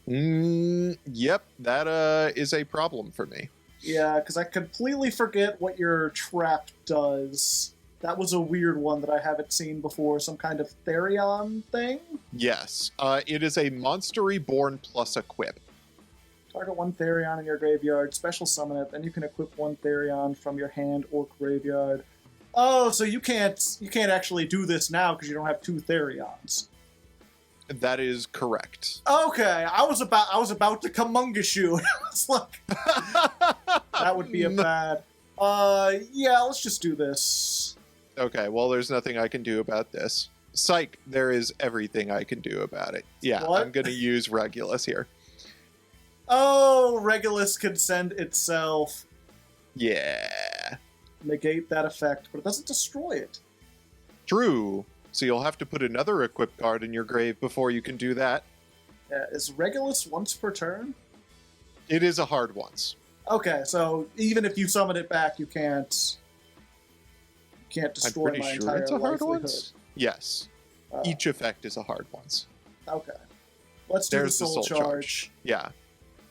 Yep, that is a problem for me. Yeah, because I completely forget what your trap does. That was a weird one that I haven't seen before, some kind of Therion thing? Yes, it is a Monster Reborn plus equip. Target one Therion in your graveyard, special summon it, then you can equip one Therion from your hand or graveyard. Oh, so you can't actually do this now because you don't have two Therions. That is correct. Okay, I was about to Kamungus you. It's like that would be a bad. Yeah, let's just do this. Okay, well, there's nothing I can do about this. Psych, there is everything I can do about it. Yeah, what? I'm gonna use Regulus here. Oh, Regulus can send itself. Yeah. Negate that effect, but it doesn't destroy it. True. So you'll have to put another equip card in your grave before you can do that. Yeah, is Regulus once per turn? It is a hard once. Okay, so even if you summon it back, you can't destroy I'm pretty my sure entire it's a hard livelihood. once. Yes. Each effect is a hard once. Okay. Let's do There's the soul charge. Yeah.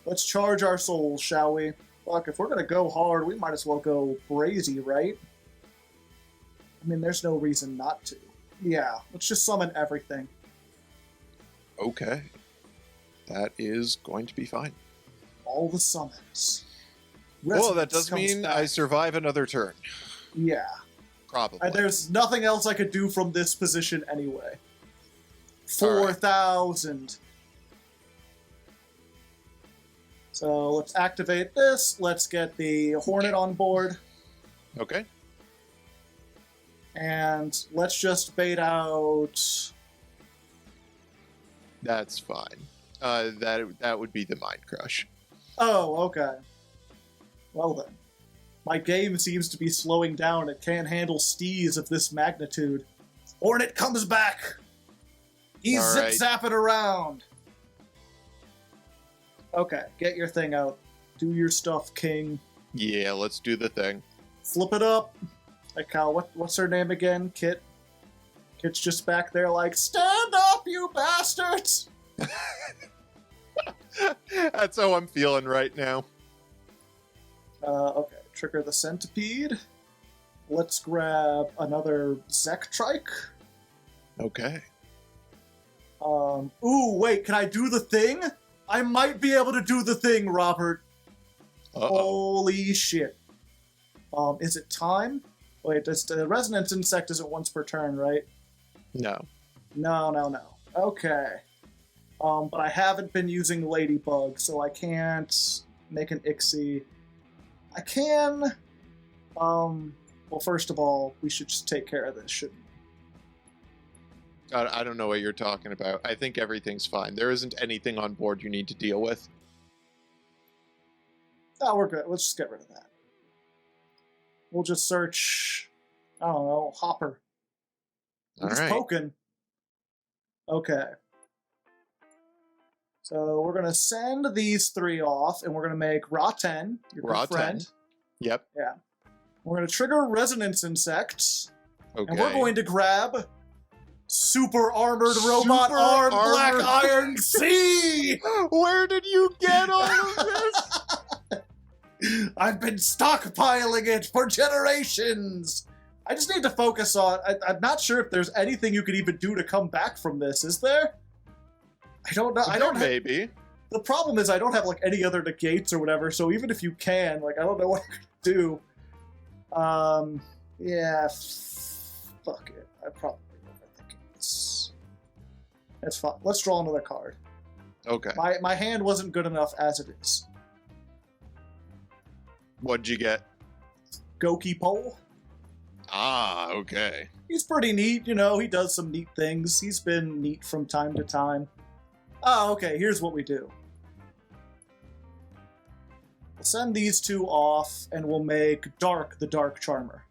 Let's charge our souls, shall we? Fuck, if we're gonna go hard, we might as well go brazy, right? I mean, there's no reason not to. Yeah, let's just summon everything. Okay. That is going to be fine. All the summons. Well, that does mean back. I survive another turn. Yeah. Probably. There's nothing else I could do from this position anyway. 4,000. Right. So let's activate this. Let's get the Hornet on board. Okay. And let's just bait out. That's fine. That would be the Mind Crush. Oh, okay. Well then. My game seems to be slowing down. It can't handle stees of this magnitude. Hornet comes back! He's zip-zapping around! Okay, get your thing out. Do your stuff, King. Yeah, let's do the thing. Flip it up. Like how, what's her name again? Kit? Kit's just back there like, stand up, you bastards! That's how I'm feeling right now. Okay, trigger the centipede. Let's grab another Zektrike. Okay. Ooh, wait, can I do the thing? I might be able to do the thing, Robert. Holy shit. Is it time? Wait, the resonance insect isn't once per turn, right? No. No. Okay. But I haven't been using Ladybug, so I can't make an Ixie. I can... well, first of all, we should just take care of this, shouldn't we? I don't know what you're talking about. I think everything's fine. There isn't anything on board you need to deal with. Oh, we're good. Let's just get rid of that. We'll just search, I don't know, Hopper. We're just poking. Okay. So we're gonna send these 3 off, and we're gonna make Ra-10, your good friend. Ra-10. Yep. Yeah. We're gonna trigger Resonance Insects, Okay. and we're going to grab Super Armored Robot Super Arm Armored- Black Iron C! Where did you get all of this? I've been stockpiling it for generations! I just need to focus on... I'm not sure if there's anything you could even do to come back from this, is there? I don't know. I don't have... Maybe. The problem is I don't have, like, any other negates or whatever, so even if you can, like, I don't know what I could do. Yeah, fuck it. I probably overthinking this. That's fine. Let's draw another card. Okay. My hand wasn't good enough as it is. What'd you get? Goki Pole. Ah, okay. He's pretty neat, you know, he does some neat things. He's been neat from time to time. Oh, okay, here's what we do. We'll send these 2 off, and we'll make Dark the Dark Charmer.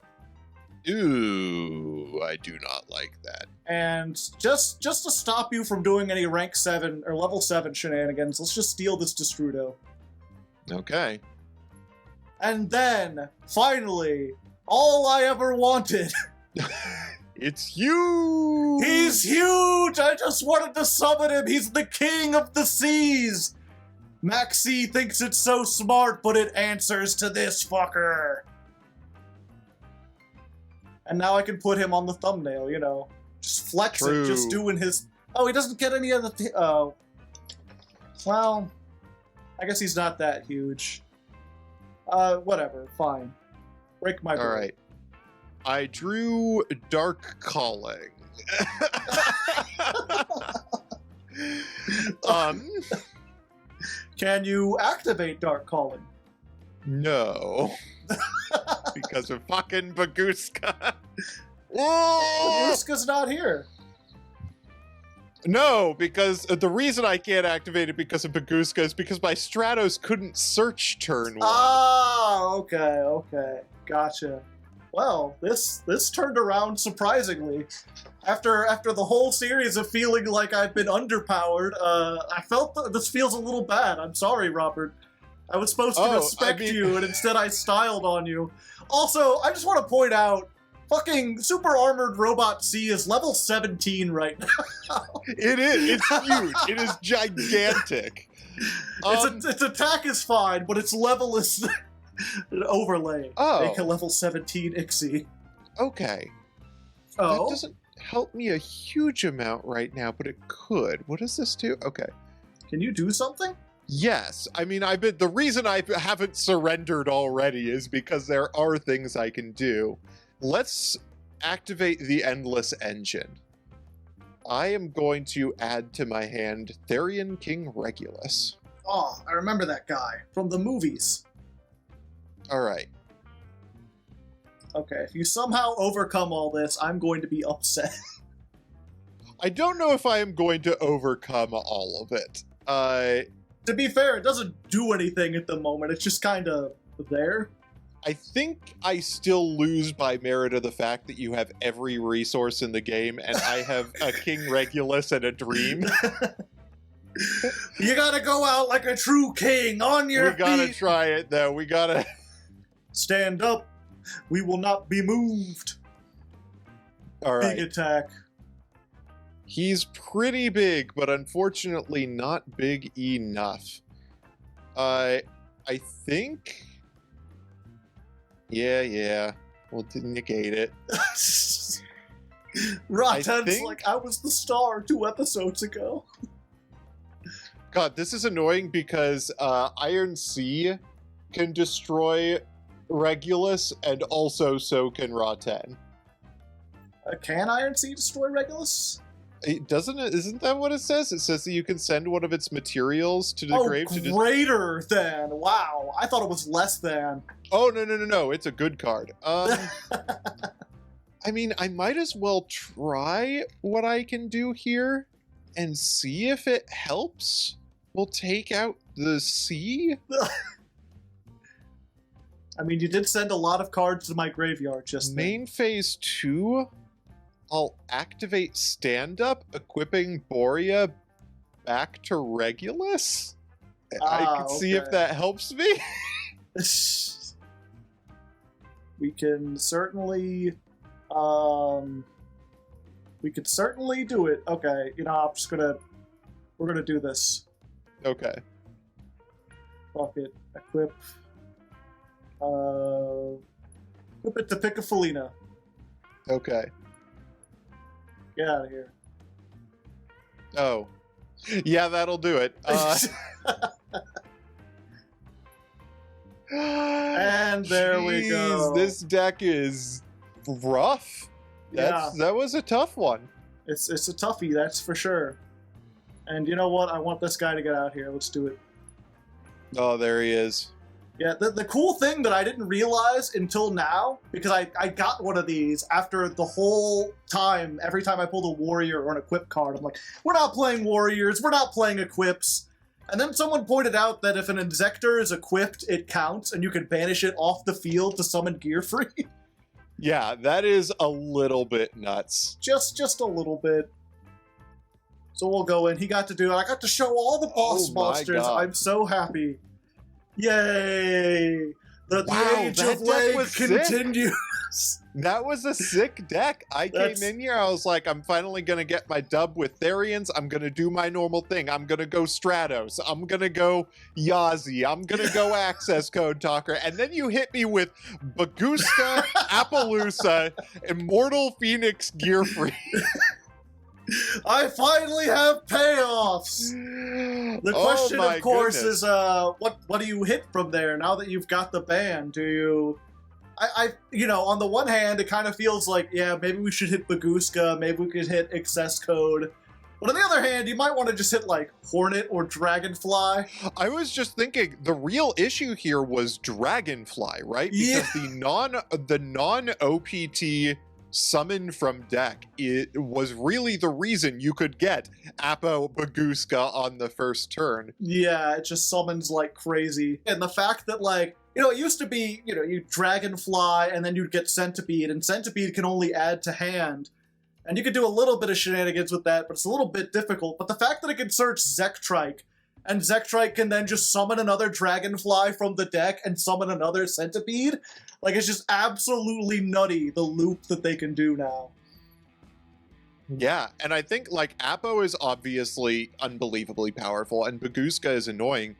Ooh, I do not like that. And just to stop you from doing any rank 7 or level 7 shenanigans, let's just steal this Destrudo. Okay. And then, finally, all I ever wanted. It's huge! He's huge! I just wanted to summon him! He's the king of the seas! Maxie thinks it's so smart, but it answers to this fucker. And now I can put him on the thumbnail, you know. Just flex it, just doing his... Oh, he doesn't get any of the... Oh. Well, I guess he's not that huge. Whatever, fine. Break my brain. Alright. I drew Dark Calling. Can you activate Dark Calling? No. Because of fucking Baguska. Baguska's not here. No, because the reason I can't activate it because of Baguska is because my Stratos couldn't search turn 1. Oh, okay. Gotcha. Well, this turned around surprisingly. After the whole series of feeling like I've been underpowered, I felt this feels a little bad. I'm sorry, Robert. I was supposed to respect you, and instead I styled on you. Also, I just want to point out, fucking Super Armored Robot C is level 17 right now. It is. It's huge. It is gigantic. Its attack is fine, but its level is an overlay. Oh. Make a level 17 Ixie. Okay. Oh? That doesn't help me a huge amount right now, but it could. What does this do? Okay. Can you do something? Yes. I mean, the reason I haven't surrendered already is because there are things I can do. Let's activate the Endless Engine. I am going to add to my hand Therian King Regulus. Oh, I remember that guy from the movies. All right. Okay, if you somehow overcome all this, I'm going to be upset. I don't know if I am going to overcome all of it. To be fair, it doesn't do anything at the moment. It's just kind of there. I think I still lose by merit of the fact that you have every resource in the game, and I have a King Regulus and a Dream. You gotta go out like a true king on your feet. We gotta try it, though. We gotta... Stand up. We will not be moved. All right. Big attack. He's pretty big, but unfortunately not big enough. I think... Yeah. We'll negate it. Ra-10's like, I was the star 2 episodes ago. God, this is annoying because Iron Sea can destroy Regulus, and also so can Ra-10. Can Iron Sea destroy Regulus? Isn't that what it says? It says that you can send one of its materials to the grave to greater than. Wow. I thought it was less than. Oh, no. It's a good card. I mean, I might as well try what I can do here and see if it helps. We'll take out the sea. I mean, you did send a lot of cards to my graveyard just Main phase 2, I'll activate stand-up, equipping Borea back to Regulus. I can see if that helps me. We can certainly, do it. Okay, we're gonna do this. Okay. Fuck it. Equip it to pick a Felina. Okay. Get out of here. Oh. Yeah, that'll do it. And there we go. This deck is rough. That was a tough one. It's a toughie, that's for sure. And you know what? I want this guy to get out here. Let's do it. Oh, there he is. Yeah, the cool thing that I didn't realize until now, because I got one of these after the whole time, every time I pulled a warrior or an equip card, I'm like, we're not playing warriors, we're not playing equips. And then someone pointed out that if an Inzektor is equipped, it counts, and you can banish it off the field to summon gear free. Yeah, that is a little bit nuts. Just a little bit. So we'll go in. He got to do it. I got to show all the boss monsters. God. I'm so happy. Yay! The Age of Leg continues. That was a sick deck. I came in here, I was like, I'm finally going to get my dub with Therians. I'm going to do my normal thing. I'm going to go Stratos. I'm going to go Yazi. I'm going to go Access Code Talker. And then you hit me with Baguska, Appaloosa, Immortal Phoenix Gear Free. I finally have payoffs. The question, of course, is what do you hit from there now that you've got the ban? Do you? On the one hand, it kind of feels like, yeah, maybe we should hit Baguska, maybe we could hit Access Code. But on the other hand, you might want to just hit, like, Hornet or Dragonfly. I was just thinking, the real issue here was Dragonfly, right? Because the non-OPT summon from deck, it was really the reason you could get Apo Baguska on the first turn. Yeah, it just summons like crazy. And the fact that, like, it used to be, you Dragonfly and then you'd get Centipede, and Centipede can only add to hand. And you could do a little bit of shenanigans with that, but it's a little bit difficult. But the fact that it can search Zektrike, and Zektrike can then just summon another Dragonfly from the deck and summon another Centipede, like, it's just absolutely nutty, the loop that they can do now. Yeah, and I think, like, Apo is obviously unbelievably powerful, and Baguska is annoying,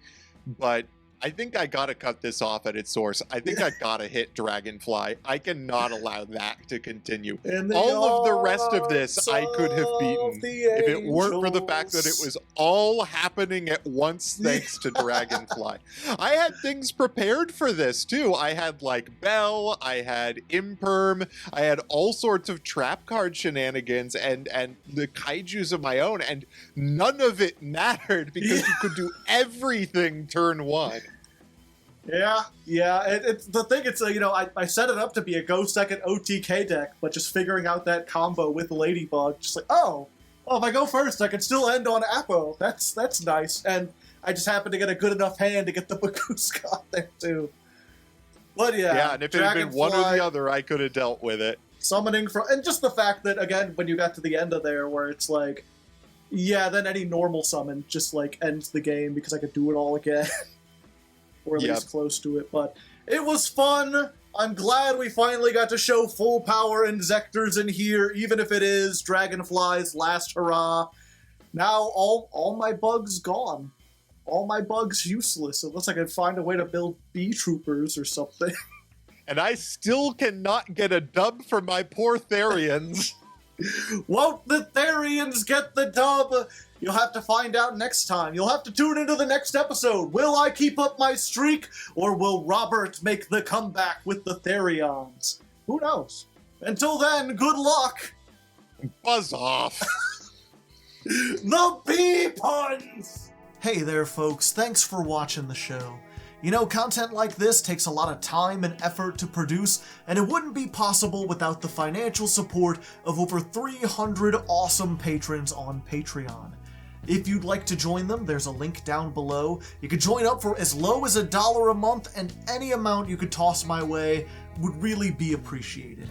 but I think I gotta cut this off at its source. I think I gotta hit Dragonfly. I cannot allow that to continue. All of the rest of this I could have beaten if it weren't for the fact that it was all happening at once thanks to Dragonfly. I had things prepared for this too. I had like Bell, I had Imperm, I had all sorts of trap card shenanigans and the kaijus of my own, and none of it mattered because you could do everything turn one. Yeah. It's the thing. It's I set it up to be a go second OTK deck, but just figuring out that combo with Ladybug, just like, oh, if I go first, I can still end on Apo. That's nice, and I just happened to get a good enough hand to get the Baguska out there too. But yeah, and if it had been one or the other, I could have dealt with it. Summoning from, and just the fact that again, when you got to the end of there, where it's like, yeah, then any normal summon just like ends the game because I could do it all again. Or at least close to it, but it was fun. I'm glad we finally got to show full power Inzektors in here, even if it is Dragonfly's last hurrah. Now all my bugs gone. All my bugs useless, unless I can find a way to build bee troopers or something. And I still cannot get a dub for my poor Therians. Won't the Therians get the dub? You'll have to find out next time. You'll have to tune into the next episode. Will I keep up my streak, or will Robert make the comeback with the Therians? Who knows? Until then, good luck! Buzz off! The bee puns! Hey there, folks. Thanks for watching the show. Content like this takes a lot of time and effort to produce, and it wouldn't be possible without the financial support of over 300 awesome patrons on Patreon. If you'd like to join them, there's a link down below. You could join up for as low as $1 a month, and any amount you could toss my way would really be appreciated.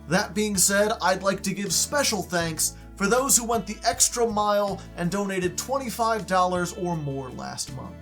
That being said, I'd like to give special thanks for those who went the extra mile and donated $25 or more last month.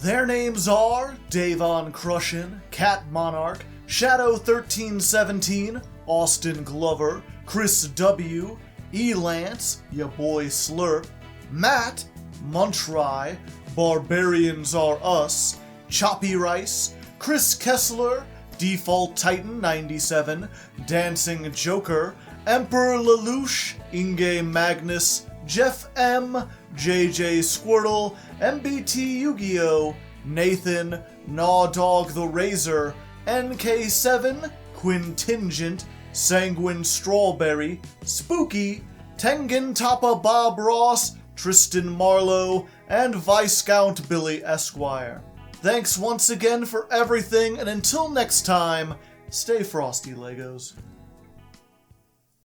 Their names are Davon Crushin, Cat Monarch, Shadow 1317, Austin Glover, Chris W, E-Lance, ya boy Slurp, Matt, Muntry, Barbarians Are Us, Choppy Rice, Chris Kessler, Default Titan 97, Dancing Joker, Emperor Lelouch, Inge Magnus, Jeff M, JJ Squirtle, MBT Yugioh, Nathan, Gnaw Dog the Razor, NK7, Quintingent, Sanguine Strawberry, Spooky, Tengen Tapa Bob Ross, Tristan Marlowe, and Viscount Billy Esquire. Thanks once again for everything, and until next time, stay frosty, Legos.